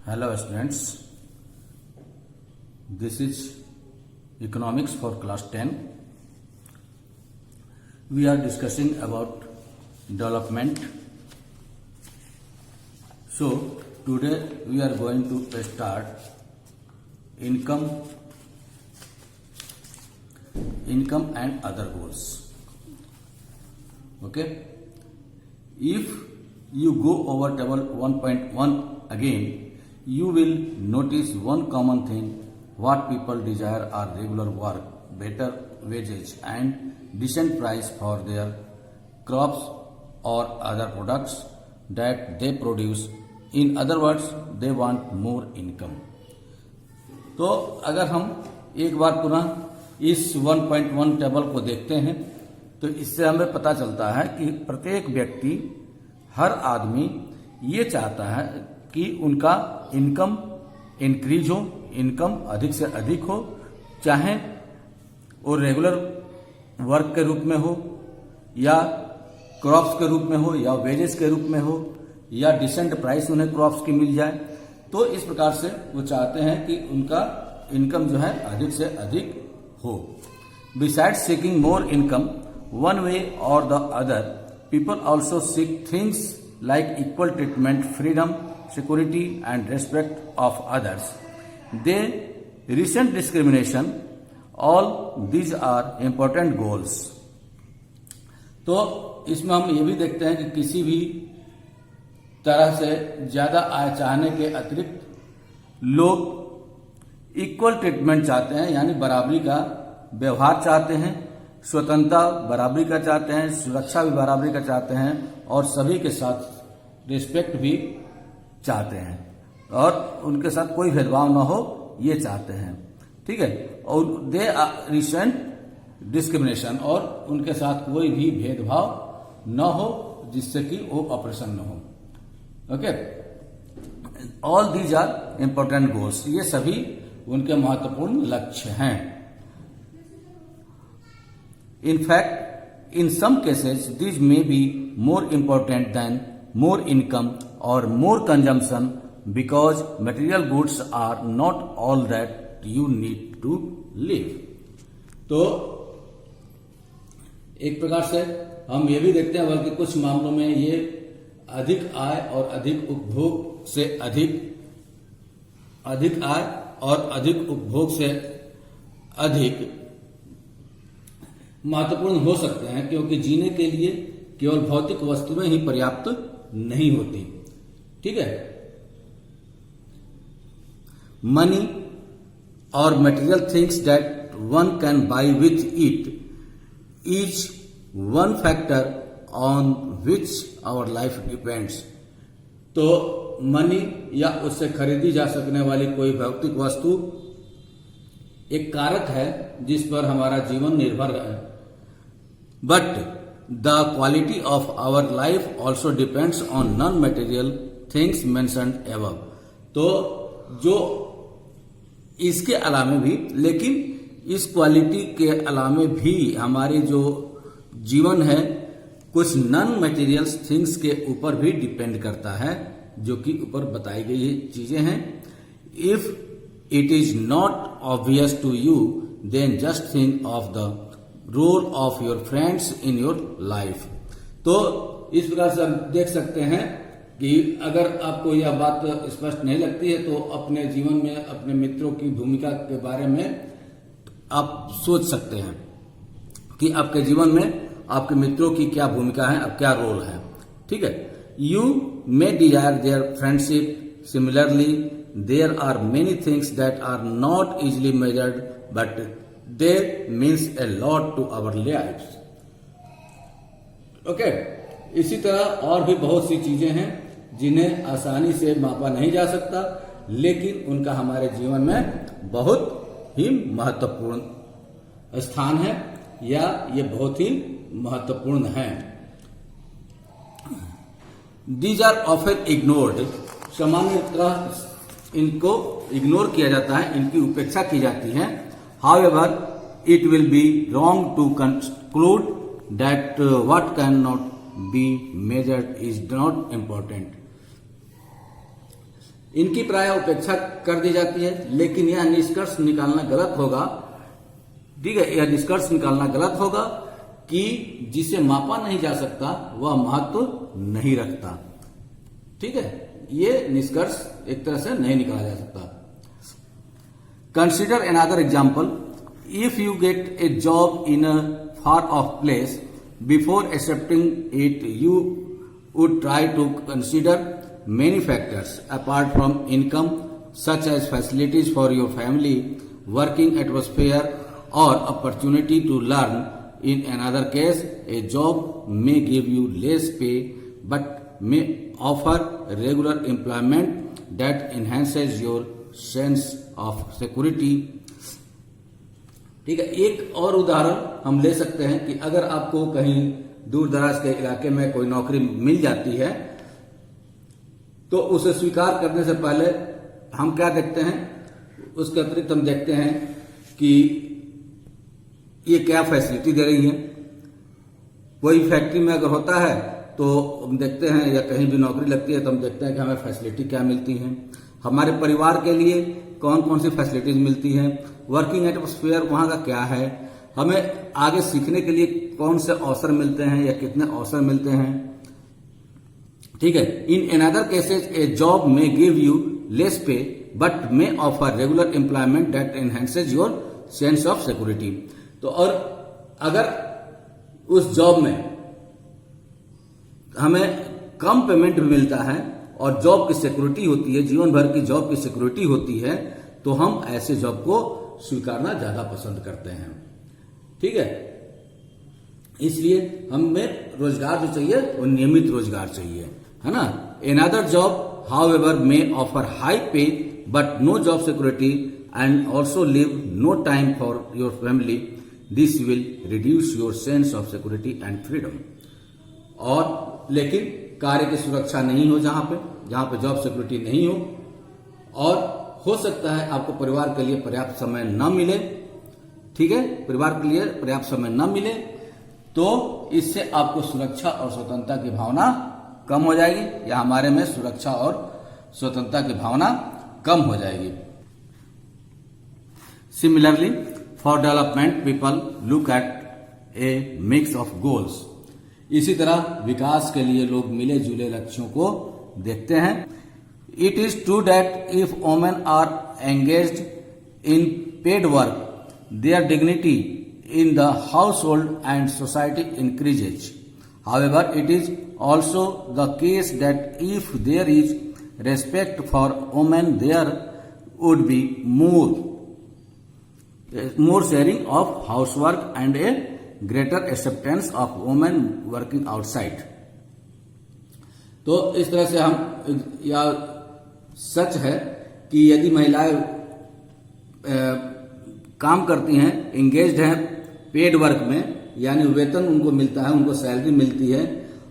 Hello students, this is economics for class 10. We are discussing about development. So today we are going to start income and other goals. Okay, if you go over table 1.1 again, you will notice one common thing: what people desire are regular work, better wages and decent price for their crops or other products that they produce. In other words, they want more income. तो अगर हम एक बार पुनः इस 1.1 table को देखते हैं तो इससे हमें पता चलता है कि प्रत्येक व्यक्ति, हर आदमी ये चाहता है कि उनका इनकम इंक्रीज हो, इनकम अधिक से अधिक हो, चाहे वो रेगुलर वर्क के रूप में हो या क्रॉप्स के रूप में हो या वेजेस के रूप में हो या डिसेंट प्राइस उन्हें क्रॉप्स की मिल जाए। तो इस प्रकार से वो चाहते हैं कि उनका इनकम जो है अधिक से अधिक हो। Besides seeking more income one way और the other, people also seek things like equal treatment, freedom, security and respect of others. They resent discrimination. All these are important goals. तो इसमें हम ये भी देखते हैं कि किसी भी तरह से ज्यादा आय चाहने के अतिरिक्त लोग इक्वल ट्रीटमेंट चाहते हैं, यानी बराबरी का व्यवहार चाहते हैं, स्वतंत्रता बराबरी का चाहते हैं, सुरक्षा भी बराबरी का चाहते हैं और सभी के साथ रिस्पेक्ट भी चाहते हैं और उनके साथ कोई भेदभाव न हो ये चाहते हैं। ठीक है, और दे रिसेंट डिस्क्रिमिनेशन, और उनके साथ कोई भी भेदभाव न हो जिससे कि वो अप्रसन्न हो। Okay, all these are important goals, ये सभी उनके महत्वपूर्ण लक्ष्य हैं। In fact, in some cases, these may be more important than more income or more consumption because material goods are not all that you need to live. तो एक प्रकार से हम ये भी देखते हैं बल्कि कुछ मामलों में ये अधिक आय और अधिक उपभोग से अधिक आय और अधिक उपभोग से अधिक महत्वपूर्ण हो सकते हैं, क्योंकि जीने के लिए केवल भौतिक वस्तुएं ही पर्याप्त नहीं होती। ठीक है, मनी और material things that one can buy with it is one factor on which our life depends. तो मनी या उससे खरीदी जा सकने वाली कोई भौतिक वस्तु एक कारक है जिस पर हमारा जीवन निर्भर है। But the quality of our life also depends on non-material things mentioned above. तो जो इसके अलावे भी, लेकिन इस क्वालिटी के अलावे भी हमारे जो जीवन है कुछ नॉन मटेरियल थिंग्स के ऊपर भी डिपेंड करता है, जो कि ऊपर बताई गई चीजें हैं। If it is not obvious to you, then just think of the role of your friends in your life. तो इस प्रकार से हम देख सकते हैं कि अगर आपको यह बात स्पष्ट नहीं लगती है तो अपने जीवन में अपने मित्रों की भूमिका के बारे में आप सोच सकते हैं कि आपके जीवन में आपके मित्रों की क्या भूमिका है, अब क्या रोल है। ठीक है, you may desire their friendship, similarly there are many things that are not easily measured but they means a lot to our lives. Okay, इसी तरह और भी बहुत सी चीजें हैं जिन्हें आसानी से मापा नहीं जा सकता, लेकिन उनका हमारे जीवन में बहुत ही महत्वपूर्ण स्थान है या ये बहुत ही महत्वपूर्ण हैं। These are often ignored. सामान्यतः इनको इग्नोर किया जाता है, इनकी उपेक्षा की जाती है। However, it will be wrong to conclude that what cannot be measured is not important. इनकी प्राय उपेक्षा कर दी जाती है, लेकिन यह निष्कर्ष निकालना गलत होगा, ठीक है, यह निष्कर्ष निकालना गलत होगा कि जिसे मापा नहीं जा सकता वह महत्व नहीं रखता। ठीक है, ये निष्कर्ष एक तरह से नहीं निकाला जा सकता। Consider another example, if you get A job in a far of place, before accepting it you would try to consider many factors apart from income, such as facilities for your family, working atmosphere, or opportunity to learn. In another case, a job may give you less pay but may offer regular employment that enhances your sense of security. ठीक है, एक और उदाहरण हम ले सकते हैं कि अगर आपको कहीं दूर दराज के इलाके में कोई नौकरी मिल जाती है तो उसे स्वीकार करने से पहले हम क्या देखते हैं, उसके अतिरिक्त हम देखते हैं कि ये क्या फैसिलिटी दे रही है। कोई फैक्ट्री में अगर होता है तो हम देखते हैं, या कहीं भी नौकरी लगती है तो हम देखते हैं कि हमें फैसिलिटी क्या मिलती है, हमारे परिवार के लिए कौन कौन सी फैसिलिटीज मिलती है, वर्किंग एटमॉस्फेयर वहां का क्या है, हमें आगे सीखने के लिए कौन से अवसर मिलते हैं या कितने अवसर मिलते हैं। ठीक है, in another cases A job में गिव यू लेस पे but may offer regular employment that enhances your sense of security. तो और अगर उस जॉब में हमें कम पेमेंट भी मिलता है और जॉब की सिक्योरिटी होती है, जीवन भर की जॉब की सिक्योरिटी होती है, तो हम ऐसे जॉब को स्वीकारना ज्यादा पसंद करते हैं। ठीक है, इसलिए हमें रोजगार जो चाहिए वो नियमित रोजगार चाहिए, है ना। Another job however may offer high pay but no job security and also leave no time for your family, this will reduce your sense of security and freedom. और लेकिन कार्य की सुरक्षा नहीं हो जहां पे जॉब सिक्योरिटी नहीं हो, और हो सकता है आपको परिवार के लिए पर्याप्त समय न मिले। ठीक है, परिवार के लिए पर्याप्त समय न मिले तो इससे आपको सुरक्षा और स्वतंत्रता की भावना कम हो जाएगी, या हमारे में सुरक्षा और स्वतंत्रता की भावना कम हो जाएगी। Similarly for development people look at A mix of goals. इसी तरह विकास के लिए लोग मिले जुले लक्ष्यों को देखते हैं। It is true that if women are engaged in paid work, their dignity in the household and society increases. However, it is also the case that if there is respect for women, there would be more sharing of housework and a greater acceptance of women working outside. तो इस तरह से हम, या सच है कि यदि महिलाएं काम करती हैं, एंगेज्ड हैं पेड वर्क में, यानी वेतन उनको मिलता है, उनको सैलरी मिलती है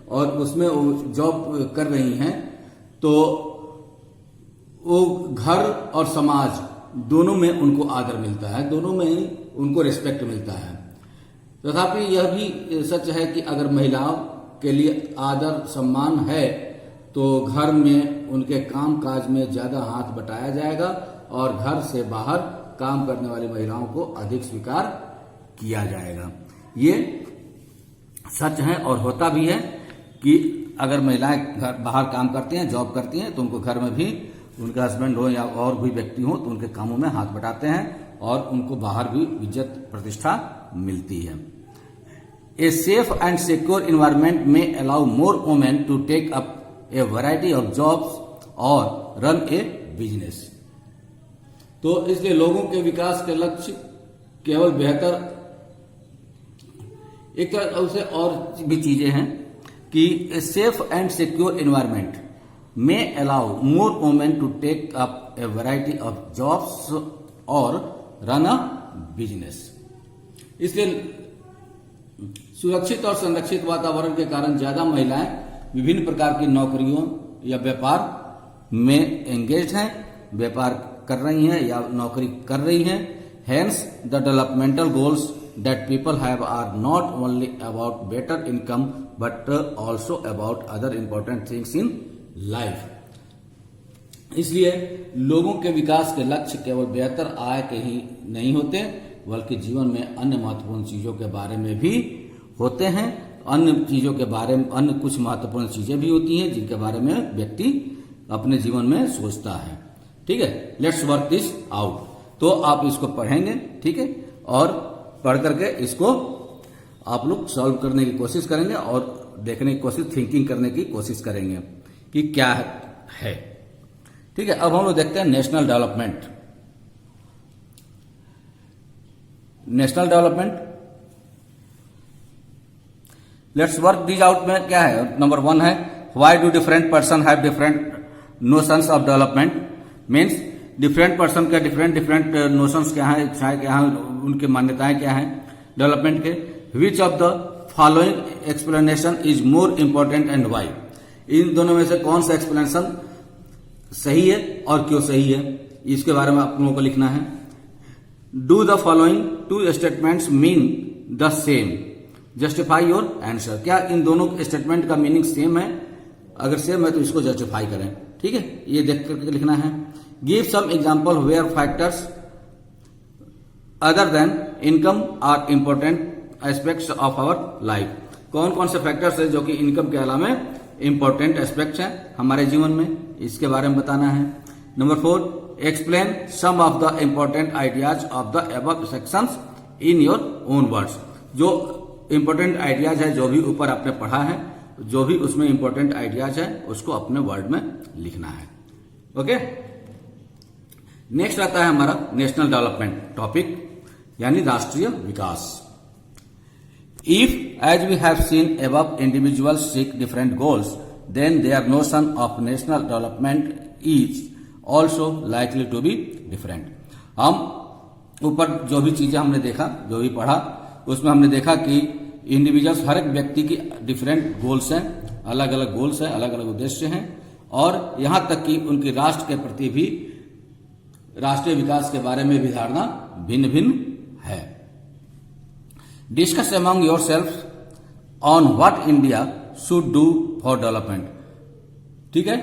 और उसमें वो जॉब कर रही हैं, तो वो घर और समाज दोनों में उनको आदर मिलता है, दोनों में ही उनको रिस्पेक्ट मिलता है। तथापि यह भी सच है कि अगर महिलाओं के लिए आदर सम्मान है तो घर में उनके काम काज में ज्यादा हाथ बटाया जाएगा और घर से बाहर काम करने वाली महिलाओं को अधिक स्वीकार किया जाएगा। ये सच है और होता भी है कि अगर महिलाएं घर बाहर काम करती हैं, जॉब करती हैं, तो उनको घर में भी उनके हस्बैंड हो या और भी व्यक्ति हो तो उनके कामों में हाथ बटाते हैं और उनको बाहर भी इज्जत प्रतिष्ठा मिलती है। A safe and secure environment में allow more women to take up a variety of jobs और रन ए बिजनेस। तो इसलिए लोगों के विकास के लक्ष्य केवल बेहतर, एक तरह से और भी चीजें हैं कि सेफ एंड सिक्योर इन्वायरमेंट में allow more women to take up a variety of jobs और रन अ बिजनेस। इसलिए सुरक्षित और संरक्षित वातावरण के कारण ज्यादा महिलाएं विभिन्न प्रकार की नौकरियों या व्यापार में एंगेज हैं, व्यापार कर रही हैं या नौकरी कर रही हैं। Hence, the developmental goals that people have are not only about better income but also about other important things in life. इसलिए लोगों के विकास के लक्ष्य केवल बेहतर आय के ही नहीं होते, बल्कि जीवन में अन्य महत्वपूर्ण चीजों के बारे में भी होते हैं। अन्य चीजों के बारे में अन्य कुछ महत्वपूर्ण चीजें भी होती हैं जिनके बारे में व्यक्ति अपने जीवन में सोचता है। ठीक है, लेट्स वर्क दिस आउट। तो आप इसको पढ़ेंगे, ठीक है, और पढ़ करके इसको आप लोग सॉल्व करने की कोशिश करेंगे और देखने की कोशिश, थिंकिंग करने की कोशिश करेंगे कि क्या है। ठीक है, अब हम लोग देखते हैं national development. National development, let's work this out में क्या है। नंबर 1 है, why do different person have different notions of development. Means different person के डिफरेंट नोशंस क्या है, इच्छाएं क्या है, उनकी मान्यताएं क्या है डेवलपमेंट के। Which of the following explanation is more important and why. इन दोनों में से कौन सा एक्सप्लेनेशन सही है और क्यों सही है, इसके बारे में आप लोगों को लिखना है। Do the following 2 statements mean the same, justify your answer. क्या इन दोनों स्टेटमेंट का मीनिंग सेम है? अगर सेम है तो इसको जस्टिफाई करें। ठीक है, ये देख करके लिखना है। Give some example where factors other than income are important aspects of our life. कौन कौन से फैक्टर्स है जो कि इनकम के अलावा इंपॉर्टेंट एस्पेक्ट्स हैं हमारे जीवन में, इसके बारे में बताना है। Number 4, explain some of the important ideas of the above sections in your own words. जो इंपॉर्टेंट आइडियाज है, जो भी ऊपर आपने पढ़ा है, जो भी उसमें इंपॉर्टेंट आइडियाज है, उसको अपने वर्ड में लिखना है। ओके, नेक्स्ट आता है हमारा नेशनल डेवलपमेंट टॉपिक, यानी राष्ट्रीय विकास। If, as we have seen above, individuals seek different goals, then their notion of national development is also likely to be different. हम ऊपर जो भी चीजें हमने देखा, जो भी पढ़ा, उसमें हमने देखा कि इंडिविजुअल्स, हर एक व्यक्ति की डिफरेंट गोल्स हैं, अलग अलग गोल्स हैं, अलग अलग उद्देश्य हैं, और यहां तक कि उनकी राष्ट्र के प्रति भी, राष्ट्रीय विकास के बारे में भी धारणा भिन्न भिन्न है। Discuss among your self on what India should do for development. ठीक है,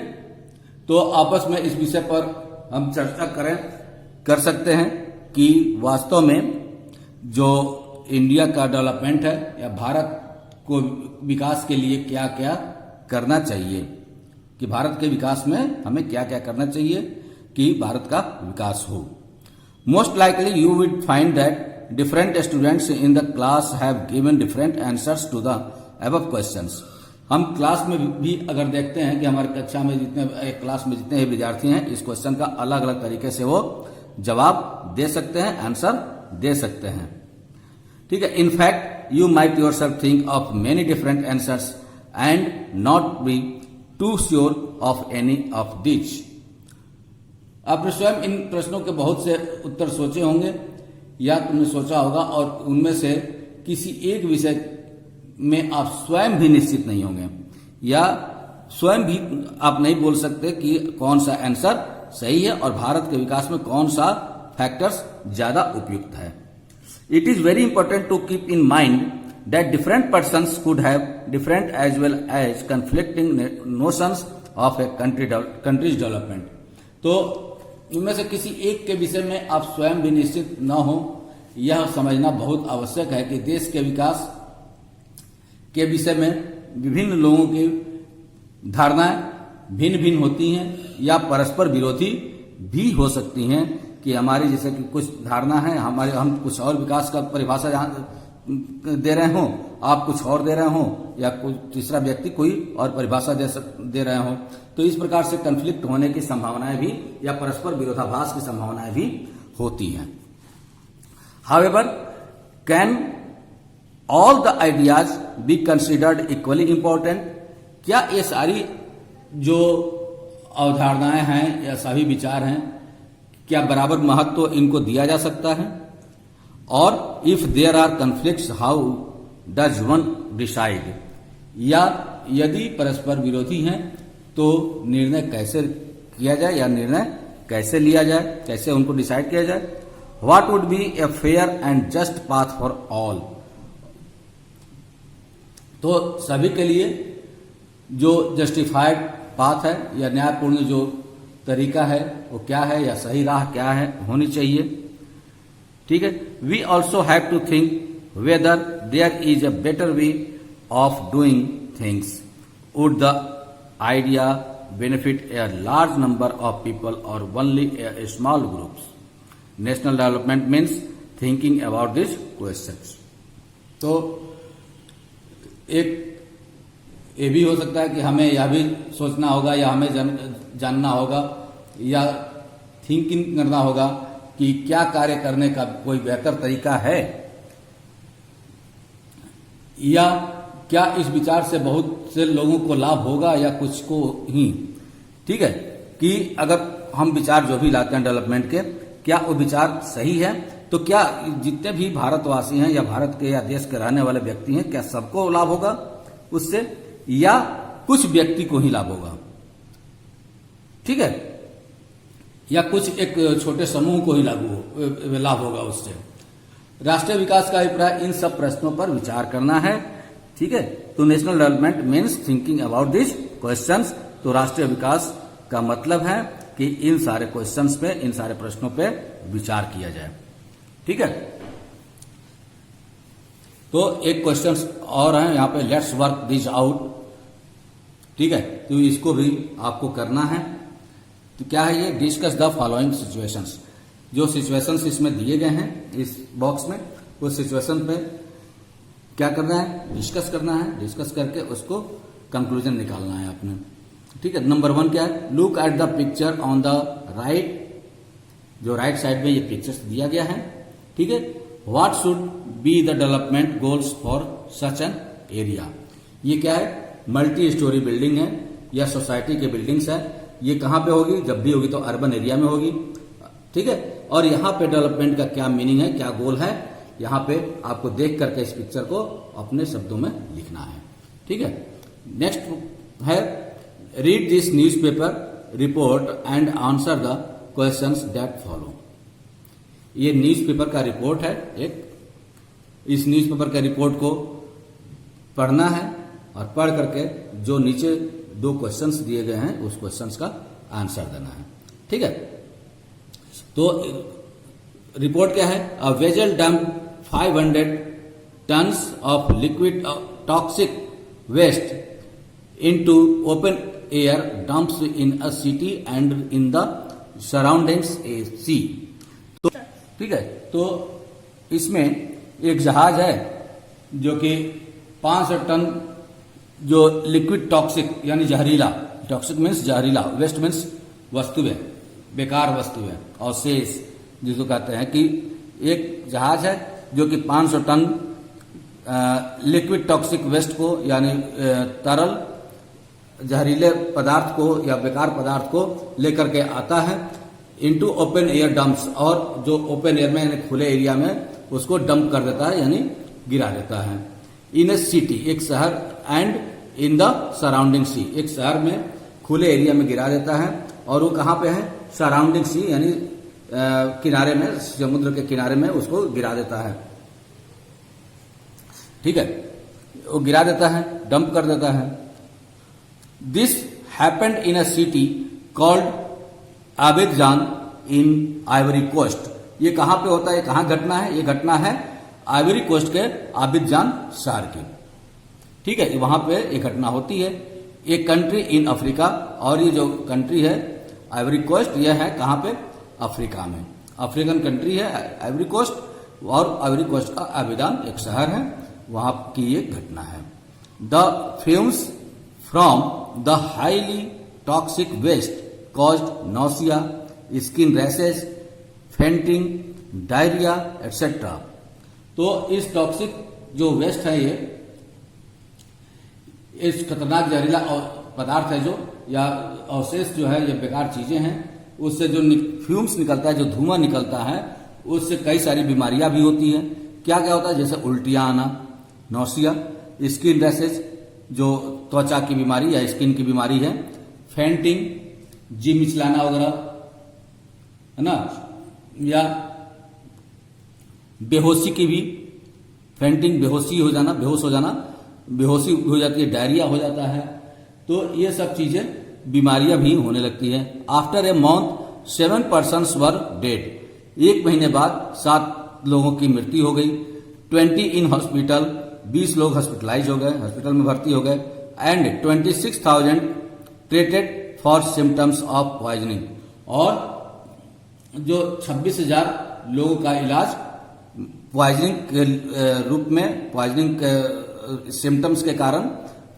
तो आपस में इस विषय पर हम चर्चा कर सकते हैं कि वास्तव में जो इंडिया का डेवलपमेंट है या भारत को विकास के लिए क्या क्या करना चाहिए, कि भारत के विकास में हमें क्या क्या करना चाहिए कि भारत का विकास हो। Most likely you will find that different students in the class have given different answers to the above questions. हम क्लास में भी अगर देखते हैं कि हमारी कक्षा में क्लास में जितने विद्यार्थी हैं, इस क्वेश्चन का अलग अलग तरीके से वो जवाब दे सकते हैं, आंसर दे सकते हैं। ठीक है, in fact you might yourself think of many different answers and not be too sure of any of this. आपने स्वयं इन प्रश्नों के बहुत से उत्तर सोचे होंगे या तुमने सोचा होगा, और उनमें से किसी एक विषय में आप स्वयं भी निश्चित नहीं होंगे, या स्वयं भी आप नहीं बोल सकते कि कौन सा आंसर सही है और भारत के विकास में कौन सा फैक्टर्स ज्यादा उपयुक्त है। It is very important to keep in mind that different persons could have different as well as conflicting notions of a country's development. तो इनमें से किसी एक के विषय में आप स्वयं भी निश्चित न हो, यह समझना बहुत आवश्यक है कि देश के विकास के विषय में विभिन्न लोगों की धारणाएं भिन्न भिन्न होती हैं या परस्पर विरोधी भी हो सकती हैं। कि हमारी जैसे कि कुछ धारणा है, हम कुछ और विकास का परिभाषा दे रहे हों, आप कुछ और दे रहे हों, या कोई तीसरा व्यक्ति कोई और परिभाषा दे रहे हों, तो इस प्रकार से कन्फ्लिक्ट होने की संभावनाएं भी या परस्पर विरोधाभास की संभावनाएं भी होती हैं। However, can all the ideas be considered equally important. क्या ये सारी जो अवधारणाएं हैं या सभी विचार हैं, क्या बराबर महत्व इनको दिया जा सकता है? और if there are conflicts how does one decide. या यदि परस्पर विरोधी हैं तो निर्णय कैसे किया जाए या निर्णय कैसे लिया जाए, कैसे उनको डिसाइड किया जाए। What would be a fair and just path for all. तो सभी के लिए जो जस्टिफाइड पाथ है या न्यायपूर्ण जो तरीका है वो क्या है, या सही राह क्या है होनी चाहिए। ठीक है, we also have to think whether there is a better way of doing things. Would the idea benefit a large number of people or only a small groups? National development means thinking about these questions. तो एक ये भी हो सकता है कि हमें यह भी सोचना होगा या हमें जानना होगा या थिंकिंग करना होगा कि क्या कार्य करने का कोई बेहतर तरीका है, या क्या इस विचार से बहुत से लोगों को लाभ होगा या कुछ को ही। ठीक है, कि अगर हम विचार जो भी लाते हैं डेवलपमेंट के, क्या वो विचार सही है, तो क्या जितने भी भारतवासी हैं या भारत के या देश के रहने वाले व्यक्ति हैं, क्या सबको लाभ होगा उससे या कुछ व्यक्ति को ही लाभ होगा। ठीक है, या कुछ एक छोटे समूह को ही लाभ होगा उससे। राष्ट्रीय विकास का अभिप्राय इन सब प्रश्नों पर विचार करना है। ठीक है, तो national development means thinking about this questions. तो राष्ट्रीय विकास का मतलब है कि इन सारे क्वेश्चंस पे, इन सारे प्रश्नों पे विचार किया जाए। ठीक है, तो एक क्वेश्चन और है यहाँ पे, लेट्स वर्क दिस आउट। ठीक है, तो इसको भी आपको करना है। तो क्या है ये, डिस्कस द फॉलोइंग सिचुएशंस। जो सिचुएशंस इसमें दिए गए हैं इस बॉक्स में, उस सिचुएशन पे क्या करना है, डिस्कस करना है। डिस्कस करके उसको कंक्लूजन निकालना है आपने। ठीक है, नंबर 1 क्या है, look at the picture on the right. जो राइट साइड में ये पिक्चर्स दिया गया है। ठीक है, what should be the development goals for such an area. ये क्या है, मल्टी स्टोरी बिल्डिंग है या सोसाइटी के बिल्डिंग्स है। ये कहां पे होगी, जब भी होगी तो अर्बन एरिया में होगी। ठीक है, और यहां पे डेवलपमेंट का क्या मीनिंग है, क्या गोल है, यहां पे आपको देख करके इस पिक्चर को अपने शब्दों में लिखना है। ठीक है, नेक्स्ट है, read this newspaper report and answer the questions that follow. ये न्यूज़पेपर का रिपोर्ट है एक। इस न्यूज़पेपर के रिपोर्ट को पढ़ना है और पढ़ करके जो नीचे 2 क्वेश्चंस दिए गए हैं उस क्वेश्चंस का आंसर देना है। ठीक है, तो रिपोर्ट क्या है, a vessel dump 500 tons of liquid toxic waste into open air dumps in a city and in the surroundings a sea। तो ठीक है, तो इसमें एक जहाज है जो कि 500 टन जो लिक्विड टॉक्सिक यानी जहरीला, टॉक्सिक मीन्स जहरीला, वेस्ट मीन्स वस्तुएं, बेकार वस्तुएं, और शेष जिसको कहते हैं, कि एक जहाज है जो कि 500 टन लिक्विड टॉक्सिक वेस्ट को यानी तरल जहरीले पदार्थ को या बेकार पदार्थ को लेकर के आता है इनटू ओपन एयर डंप्स, और जो ओपन एयर में यानी खुले एरिया में उसको डंप कर देता है यानी गिरा देता है। इन ए सिटी, एक शहर, एंड इन द सराउंडिंग सी, एक शहर में खुले एरिया में गिरा देता है। और वो कहाँ पे है, सराउंडिंग सी यानी किनारे में, समुद्र के किनारे में उसको गिरा देता है। ठीक है, वो गिरा देता है, डंप कर देता है। This happened in a city called Abidjan in Ivory Coast. ये कहां पे होता है, कहां घटना है, ये घटना है आइवरी कोस्ट के अबिदजान शहर की। ठीक है, वहां पे ये घटना होती है। एक कंट्री इन अफ्रीका, और ये जो कंट्री है आइवरी कोस्ट, ये है कहां पे, अफ्रीका में। अफ्रीकन कंट्री है आइवरी कोस्ट, और आइवरी कोस्ट का अबिदान एक शहर है, वहां की ये घटना है। The fumes from the highly toxic waste caused nausea, skin rashes, fainting, diarrhoea etcetera. तो इस टॉक्सिक जो वेस्ट है, ये इस खतरनाक जहरीला पदार्थ है जो, या अवशेष जो है, ये बेकार चीजें हैं, उससे जो फ्यूम्स निकलता है, जो धुआं निकलता है, उससे कई सारी बीमारियां भी होती हैं। क्या क्या होता है, जैसे उल्टियां आना, नौसिया, स्किन रैशेज जो त्वचा की बीमारी या स्किन की बीमारी है, फेंटिंग जी मिचलाना वगैरह है ना, या बेहोशी की भी, फेंटिंग बेहोशी हो जाना, बेहोश हो जाना, बेहोशी हो जाती है, डायरिया हो जाता है। तो ये सब चीजें बीमारियां भी होने लगती है। After a month 7 persons were dead, एक महीने बाद 7 लोगों की मृत्यु हो गई। 20 इन हॉस्पिटल, 20 लोग हॉस्पिटलाइज हो गए, हॉस्पिटल में भर्ती हो गए। And 26,000 treated for symptoms of poisoning, और जो 26,000 लोगों का इलाज पॉइजनिंग के रूप में, पॉइजनिंग के सिम्टम्स के कारण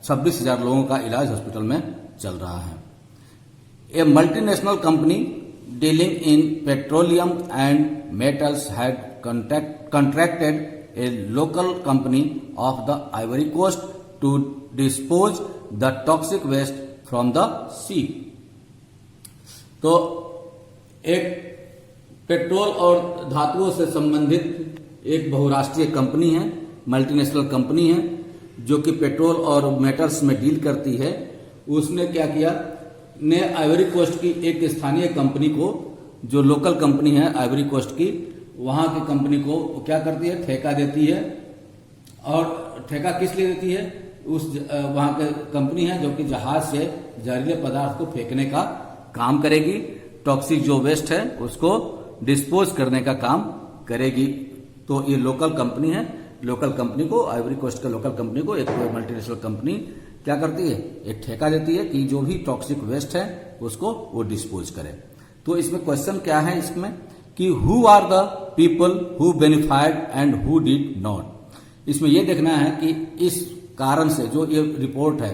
26,000 लोगों का इलाज हॉस्पिटल में चल रहा है। A multinational company dealing in petroleum and metals had contracted a local company of the Ivory Coast to dispose the toxic waste from the sea. तो एक पेट्रोल और धातुओं से संबंधित एक बहुराष्ट्रीय कंपनी है, मल्टीनेशनल कंपनी है, जो कि पेट्रोल और मेटल्स में डील करती है। उसने क्या किया, ने आइवरी कोस्ट की एक स्थानीय कंपनी को, जो लोकल कंपनी है आइवरी कोस्ट की, वहां की कंपनी को क्या करती है, ठेका देती है। और ठेका किस लिए देती है, उस वहां के कंपनी है जो कि जहाज से जहरीले पदार्थ को फेंकने का काम करेगी, टॉक्सिक जो वेस्ट है उसको डिस्पोज करने का काम करेगी। तो ये लोकल कंपनी है, लोकल कंपनी को, आइवरी कोस्ट के लोकल कंपनी को एक मल्टीनेशनल कंपनी क्या करती है, एक ठेका देती है कि जो भी टॉक्सिक वेस्ट है उसको वो डिस्पोज करे। तो इसमें क्वेश्चन क्या है इसमें कि who are the people who benefited and who did not. इसमें यह देखना है कि इस कारण से जो ये रिपोर्ट है,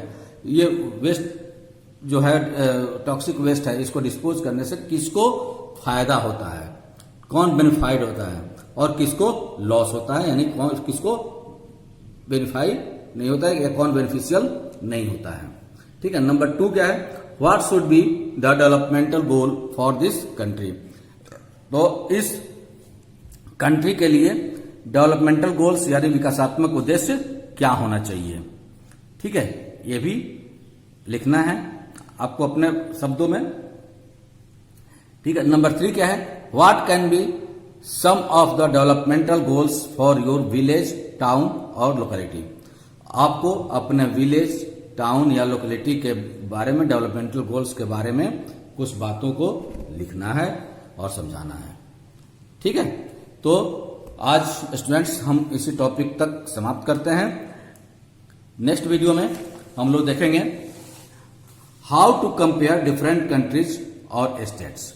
ये वेस्ट जो है टॉक्सिक वेस्ट है, इसको डिस्पोज करने से किसको फायदा होता है, कौन बेनिफाइड होता है और किसको लॉस होता है, यानी कौन किसको बेनिफाइड नहीं होता है या कौन बेनिफिशियल नहीं होता है। ठीक है। नंबर 2 क्या है, what should be the developmental goal for this country. तो इस कंट्री के लिए डेवलपमेंटल गोल्स यानी विकासात्मक उद्देश्य क्या होना चाहिए। ठीक है, ये भी लिखना है आपको अपने शब्दों में। ठीक है। नंबर 3 क्या है, what can be some of the developmental goals for your village, town और लोकेलिटी। आपको अपने विलेज, टाउन या लोकेलिटी के बारे में, डेवलपमेंटल गोल्स के बारे में कुछ बातों को लिखना है और समझाना है। ठीक है। तो आज स्टूडेंट्स हम इसी टॉपिक तक समाप्त करते हैं। नेक्स्ट वीडियो में हम लोग देखेंगे how to compare different countries और स्टेट्स।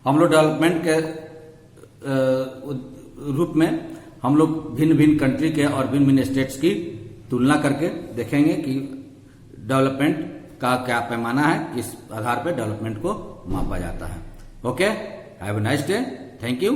हम लोग डेवलपमेंट के रूप में हम लोग भिन्न भिन्न कंट्री के और भिन्न भिन्न स्टेट्स की तुलना करके देखेंगे कि डेवलपमेंट का क्या पैमाना है, इस आधार पर डेवलपमेंट को मापा जाता है। Okay, have a nice day, thank you.